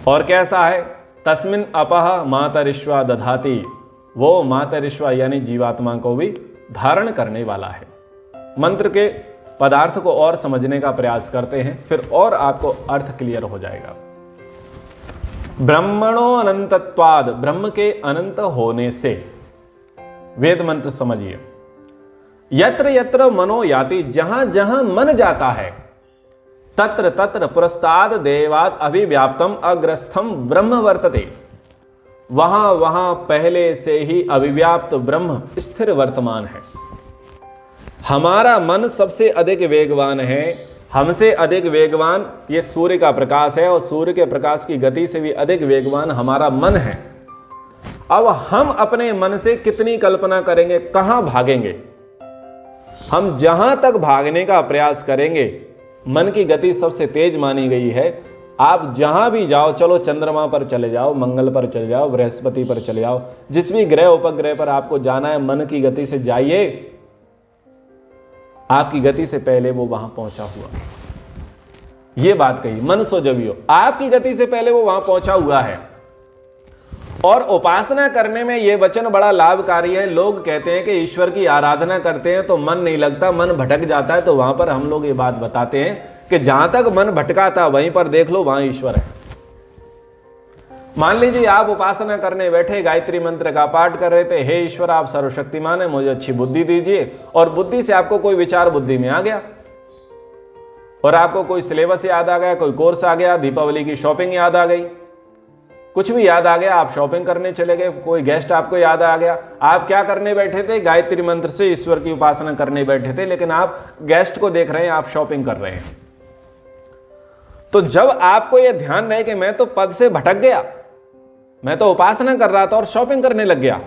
और कैसा है? तस्मिन अपह मातरिश्वा दधाति। वो मातरिश्वा यानी जीवात्मा को भी धारण करने वाला है। मंत्र के पदार्थ को और समझने का प्रयास करते हैं, फिर और आपको अर्थ क्लियर हो जाएगा। ब्रह्मणो अनंतत्वाद, ब्रह्म के अनंत होने से। वेद मंत्र समझिए। यत्र यत्र मनो याति, जहां जहां मन जाता है, तत्र तत्र पुरस्ताद देवाद अभिव्याप्तम अग्रस्थम ब्रह्म वर्तते। वहां वहां पहले से ही अभिव्याप्त ब्रह्म स्थिर वर्तमान है। हमारा मन सबसे अधिक वेगवान है, हमसे अधिक वेगवान ये सूर्य का प्रकाश है और सूर्य के प्रकाश की गति से भी अधिक वेगवान हमारा मन है। अब हम अपने मन से कितनी कल्पना करेंगे, कहां भागेंगे? हम जहां तक भागने का प्रयास करेंगे, मन की गति सबसे तेज मानी गई है। आप जहां भी जाओ, चलो चंद्रमा पर चले जाओ, मंगल पर चले जाओ, बृहस्पति पर चले जाओ, जिस भी ग्रह उपग्रह पर आपको जाना है, मन की गति से जाइए। आपकी गति से पहले वो वहां पहुंचा हुआ। ये बात कही, मन सो जबियो, आपकी गति से पहले वो वहां पहुंचा हुआ है। और उपासना करने में यह वचन बड़ा लाभकारी है। लोग कहते हैं कि ईश्वर की आराधना करते हैं तो मन नहीं लगता, मन भटक जाता है। तो वहां पर हम लोग ये बात बताते हैं कि जहां तक मन भटका था वहीं पर देख लो, वहां ईश्वर है। मान लीजिए आप उपासना करने बैठे, गायत्री मंत्र का पाठ कर रहे थे, हे ईश्वर आप सर्वशक्तिमान है, मुझे अच्छी बुद्धि दीजिए। और बुद्धि से आपको कोई विचार बुद्धि में आ गया और आपको कोई सिलेबस याद आ गया, कोई कोर्स आ गया, दीपावली की शॉपिंग याद आ गई, कुछ भी याद आ गया, आप शॉपिंग करने चले गए, कोई गेस्ट आपको याद आ गया। आप क्या करने बैठे थे? गायत्री मंत्र से ईश्वर की उपासना करने बैठे थे, लेकिन आप गेस्ट को देख रहे हैं, आप शॉपिंग कर रहे हैं। तो जब आपको यह ध्यान रहे कि मैं तो पद से भटक गया, मैं तो उपासना कर रहा था और शॉपिंग करने लग गया,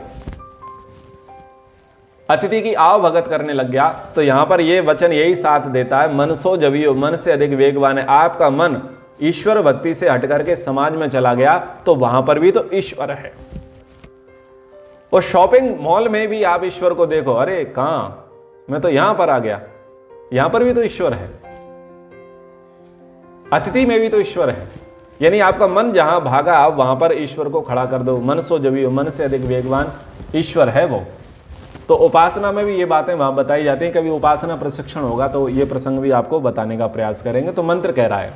अतिथि की आव भगत करने लग गया, तो यहां पर यह वचन यही साथ देता है, मन सो जवियो, मन से अधिक वेगवान है। आपका मन ईश्वर भक्ति से हट करके समाज में चला गया तो वहां पर भी तो ईश्वर है। और शॉपिंग मॉल में भी आप ईश्वर को देखो, अरे कहां, मैं तो यहां पर आ गया, यहां पर भी तो ईश्वर है। अतिथि में भी तो ईश्वर है। यानी आपका मन जहां भागा, आप वहां पर ईश्वर को खड़ा कर दो। मन सो जबियो, मन से अधिक वेगवान ईश्वर है वो। तो उपासना में भी ये बातें वहां बताई जाती हैं। कभी उपासना प्रशिक्षण होगा तो ये प्रसंग भी आपको बताने का प्रयास करेंगे। तो मंत्र कह रहा है,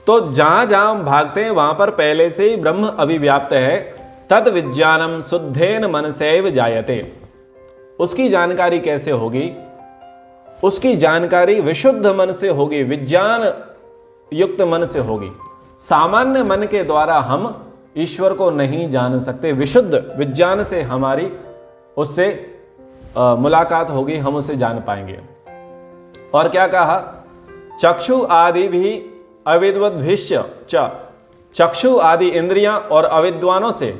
तो जहां जहां हम भागते हैं वहां पर पहले से ही ब्रह्म अभिव्याप्त है। तद विज्ञानम शुद्धेन मनसैव जायते। उसकी जानकारी कैसे होगी? उसकी जानकारी विशुद्ध मन से होगी, विज्ञान युक्त मन से होगी। सामान्य मन के द्वारा हम ईश्वर को नहीं जान सकते। विशुद्ध विज्ञान से हमारी उससे मुलाकात होगी, हम उसे जान पाएंगे। और क्या कहा? चक्षु आदि भी अविद्वद्भिश्च च, चक्षु आदि इंद्रियां और अविद्वानों से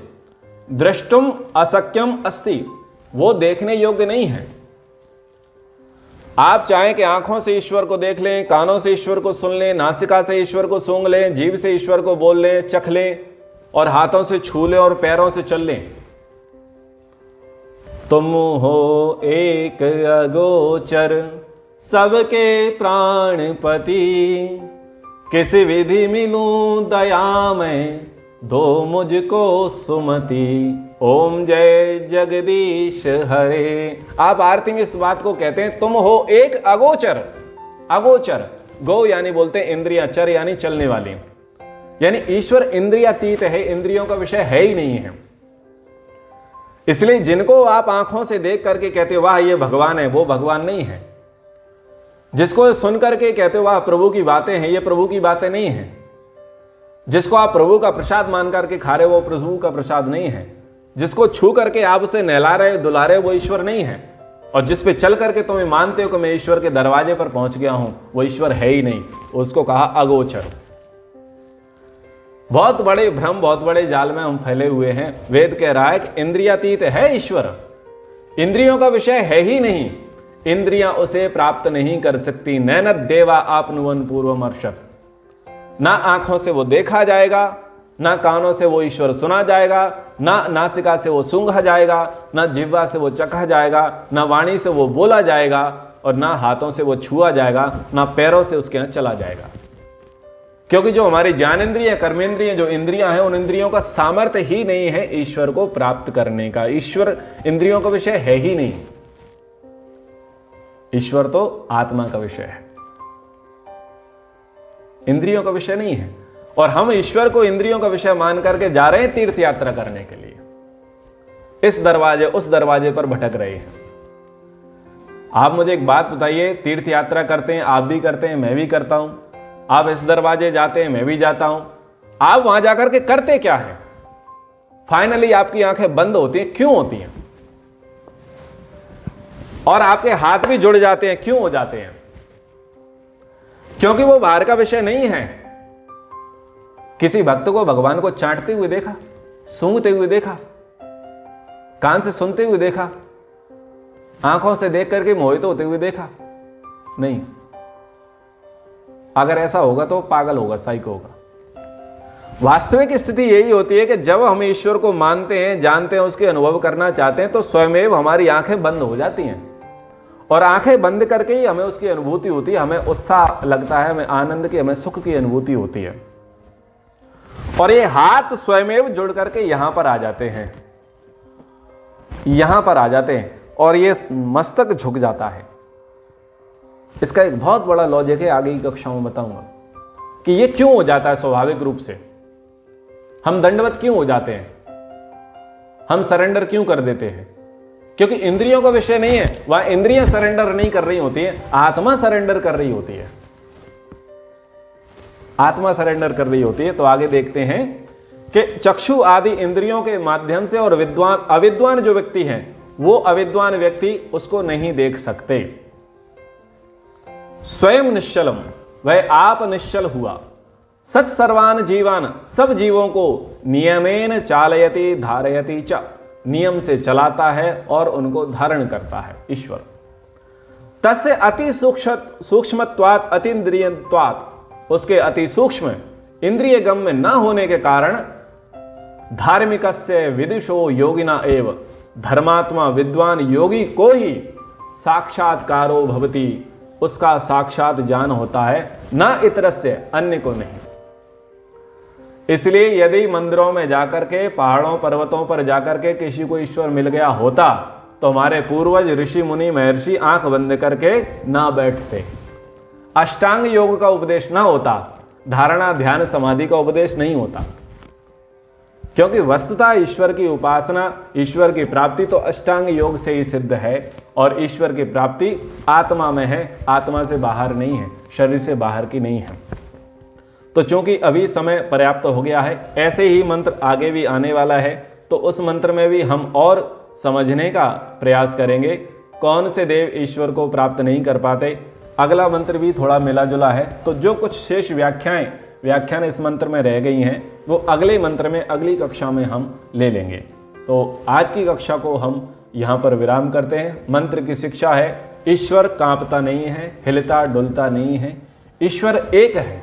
दृष्टुम अशक्यम अस्ति, वो देखने योग्य नहीं है। आप चाहें कि आंखों से ईश्वर को देख लें, कानों से ईश्वर को सुन लें, नासिका से ईश्वर को सूंघ लें, जीभ से ईश्वर को बोल लें, चख लें, और हाथों से छू लें और पैरों से चल लें। तुम हो एक अगोचर सबके प्राणपति, किसी विधि मिलूं दया में, दो मुझको सुमति। ओम जय जगदीश हरे। आप आरती में इस बात को कहते हैं, तुम हो एक अगोचर। अगोचर, गो यानी बोलते हैं इंद्रिया, चर यानी चलने वाली, यानी ईश्वर इंद्रियातीत है, इंद्रियों का विषय है ही नहीं है। इसलिए जिनको आप आंखों से देख करके कहते हो वाह ये भगवान है, वो भगवान नहीं है। जिसको सुन करके कहते हो वाह प्रभु की बातें हैं, ये प्रभु की बातें नहीं है। जिसको आप प्रभु का प्रसाद मान करके खा रहे हो, वो प्रभु का प्रसाद नहीं है। जिसको छू करके आप उसे नहला रहे, दुला रहे, वो ईश्वर नहीं है। और जिस पे चल करके तुम्हें मानते हो कि मैं ईश्वर के दरवाजे पर पहुंच गया हूं, वो ईश्वर है ही नहीं। उसको कहा अगोचर। बहुत बड़े भ्रम, बहुत बड़े जाल में हम फैले हुए हैं। वेद कह रहा है कि इंद्रियातीत है ईश्वर, इंद्रियों का विषय है ही नहीं, इंद्रियां उसे प्राप्त नहीं कर सकती। नैनद देवा आपनुवन पूर्वमर्शत। ना आंखों से वो देखा जाएगा, ना कानों से वो ईश्वर सुना जाएगा, ना नासिका से वो सूंघा जाएगा, ना जिह्वा से वो चखा जाएगा, ना वाणी से वो बोला जाएगा, और ना हाथों से वो छुआ जाएगा, ना पैरों से उसके यहां चला जाएगा। क्योंकि जो हमारी ज्ञानेंद्रिय, कर्मेंद्रिय, जो इंद्रियां हैं, उन इंद्रियों का सामर्थ्य ही नहीं है ईश्वर को प्राप्त करने का। ईश्वर इंद्रियों का विषय है ही नहीं। ईश्वर तो आत्मा का विषय है, इंद्रियों का विषय नहीं है। और हम ईश्वर को इंद्रियों का विषय मान करके जा रहे हैं तीर्थ यात्रा करने के लिए, इस दरवाजे उस दरवाजे पर भटक रहे हैं। आप मुझे एक बात बताइए, तीर्थ यात्रा करते हैं, आप भी करते हैं, मैं भी करता हूं, आप इस दरवाजे जाते हैं, मैं भी जाता हूं, आप वहां जाकर के करते क्या है? फाइनली आपकी आंखें बंद होती हैं। क्यों होती हैं? और आपके हाथ भी जुड़ जाते हैं। क्यों हो जाते हैं? क्योंकि वो बाहर का विषय नहीं है। किसी भक्त को भगवान को चाटते हुए देखा, सूंघते हुए देखा, कान से सुनते हुए देखा, आंखों से देख करके मोहित होते हुए देखा? नहीं। अगर ऐसा होगा तो पागल होगा, साइको होगा। वास्तविक स्थिति यही होती है कि जब हम ईश्वर को मानते हैं, जानते हैं, उसके अनुभव करना चाहते हैं, तो स्वयं हमारी आंखें बंद हो जाती हैं। और आंखें बंद करके ही हमें उसकी अनुभूति होती है, हमें उत्साह लगता है, हमें आनंद की, हमें सुख की अनुभूति होती है। और ये हाथ स्वयं जुड़ करके यहां पर आ जाते हैं, यहां पर आ जाते हैं, और ये मस्तक झुक जाता है। इसका एक बहुत बड़ा लॉजिक है, आगे की कक्षाओं में बताऊंगा कि ये क्यों हो जाता है। स्वाभाविक रूप से हम दंडवत क्यों हो जाते हैं, हम सरेंडर क्यों कर देते हैं? क्योंकि इंद्रियों का विषय नहीं है, वहां इंद्रियां सरेंडर नहीं कर रही होती है, आत्मा सरेंडर कर रही होती है। आत्मा सरेंडर कर रही होती है। तो आगे देखते हैं कि चक्षु आदि इंद्रियों के माध्यम से, और विद्वान अविद्वान जो व्यक्ति है, वो अविद्वान व्यक्ति उसको नहीं देख सकते। स्वयं निश्चलम, वह आप निश्चल हुआ। सत सर्वान जीवान, सब जीवों को नियमेन चालयति धारयति च, नियम से चलाता है और उनको धारण करता है ईश्वर। तस्य अति सूक्ष्मत्वात् अतीन्द्रियत्वात्, उसके अति सूक्ष्म इंद्रिय गम्य न होने के कारण धार्मिकस्य विदुषो योगिना एव, धर्मात्मा विद्वान योगी को ही साक्षात्कारो भवति, उसका साक्षात ज्ञान होता है, न इतरस्य, अन्य को नहीं। इसलिए यदि मंदिरों में जाकर के, पहाड़ों पर्वतों पर जाकर के किसी को ईश्वर मिल गया होता, तो हमारे पूर्वज ऋषि मुनि महर्षि आंख बंद करके ना बैठते, अष्टांग योग का उपदेश ना होता, धारणा, ध्यान, समाधि का उपदेश नहीं होता, क्योंकि वस्तुतः ईश्वर की उपासना, ईश्वर की प्राप्ति तो अष्टांग योग से ही सिद्ध है, और ईश्वर की प्राप्ति आत्मा में है, आत्मा से बाहर नहीं है, शरीर से बाहर की नहीं है। तो चूंकि अभी समय पर्याप्त हो गया है, ऐसे ही मंत्र आगे भी आने वाला है, तो उस मंत्र में भी हम और समझने का प्रयास करेंगे कौन से देव ईश्वर को प्राप्त नहीं कर पाते। अगला मंत्र भी थोड़ा मिला जुला है, तो जो कुछ शेष व्याख्यान इस मंत्र में रह गई हैं वो अगले मंत्र में, अगली कक्षा में हम ले लेंगे। तो आज की कक्षा को हम यहाँ पर विराम करते हैं। मंत्र की शिक्षा है, ईश्वर कांपता नहीं है, हिलता डुलता नहीं है, ईश्वर एक है,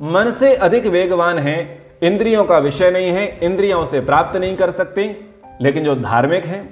मन से अधिक वेगवान है, इंद्रियों का विषय नहीं है, इंद्रियों से प्राप्त नहीं कर सकते। लेकिन जो धार्मिक हैं,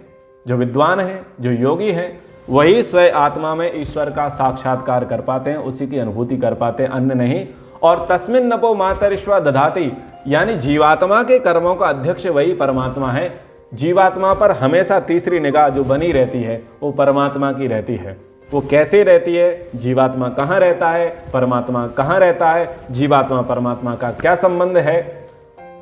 जो विद्वान हैं, जो योगी हैं, वही स्वयं आत्मा में ईश्वर का साक्षात्कार कर पाते हैं, उसी की अनुभूति कर पाते हैं, अन्य नहीं। और तस्मिन् नपो मातरिश्वा दधाति, यानी जीवात्मा के कर्मों का अध्यक्ष वही परमात्मा है। जीवात्मा पर हमेशा तीसरी निगाह जो बनी रहती है वो परमात्मा की रहती है। वो कैसे रहती है, जीवात्मा कहाँ रहता है, परमात्मा कहाँ रहता है, जीवात्मा परमात्मा का क्या संबंध है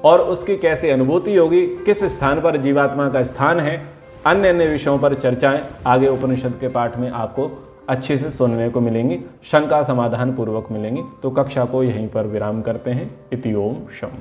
और उसकी कैसे अनुभूति होगी, किस स्थान पर जीवात्मा का स्थान है, अन्य विषयों पर चर्चाएं आगे उपनिषद के पाठ में आपको अच्छे से सुनने को मिलेंगी, शंका समाधान पूर्वक मिलेंगी। तो कक्षा को यहीं पर विराम करते हैं। इति ओम शम।